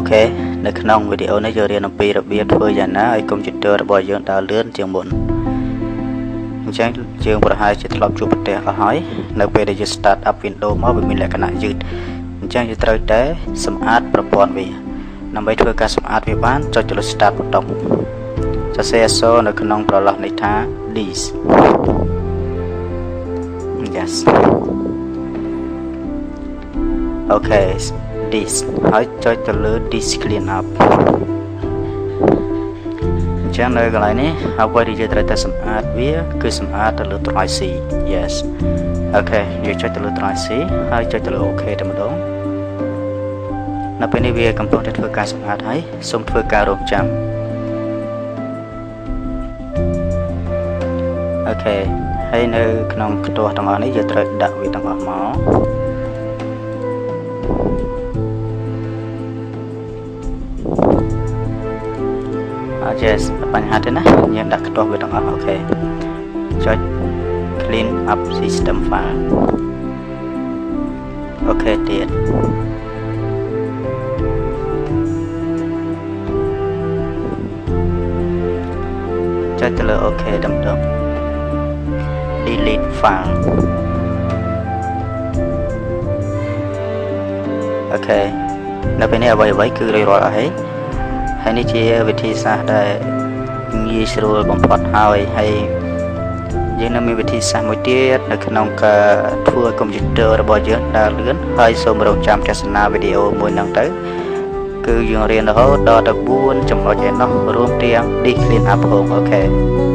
Ok,នៅក្នុងវីដេអូនេះយើងរៀនអំពីរបៀបធ្វើយ៉ាងណាឲ្យកុំព្យូទ័ររបស់យើងដើរលឿនជាងមុនអញ្ចឹងយើងប្រហែលជាធ្លាប់ជួបប្រទះអស់ហើយនៅពេលដែលយើង start up Windows មកវាមានលក្ខណៈយឺតអញ្ចឹងយើងត្រូវតែសម្អាតប្រព័ន្ធវាដើម្បីធ្វើការសម្អាតវាបានចុចទៅលើ start ប៊ូតុងសរសេរអក្សរនៅក្នុងប្រឡោះនេះថា this yes Okay this ហើយចុចទៅលើ this clean up អញ្ចឹងនៅកន្លែងនេះអ្វីដែលយើងត្រូវតែសម្អាតវាគឺសម្អាតទៅលើ try C yes Okay យើងចុចទៅលើ try C ហើយចុចទៅលើ OK តែម្ដងនៅពេលនេះវាកំពុងតែធ្វើការសម្អាតហើយសូមធ្វើការរងចាំ Okay ហើយនៅក្នុងខ្ទាស់ទាំងអស់នេះយើងត្រូវដាក់វាទាំងអស់មកyes បញ្ហាទេណាយើងដាក់ខ្ទាស់វាទាំងអស់អូខេចុច clean up system file អូខេទៀតចុចទៅលើអូខេតែម្ដង delete file អូខេនៅពេលនេះអ្វីៗគឺរួចរាល់អស់ហើយនេះជាវិធីសាស្ត្រដែលងាយស្រួលបំផុតហើយយើងនៅមានវិធីសាស្ត្រមួយទៀតនៅក្នុងការធ្វើកុំព្យូទ័ររបស់យើងដើរលឿនហើយសូមរងចាំទស្សនាវីដេអូមួយហ្នឹងទៅគឺយើងរៀនរហូតដល់ទៅ4ចំណុចឯណោះរួមទាំង clean up ផងអូខេ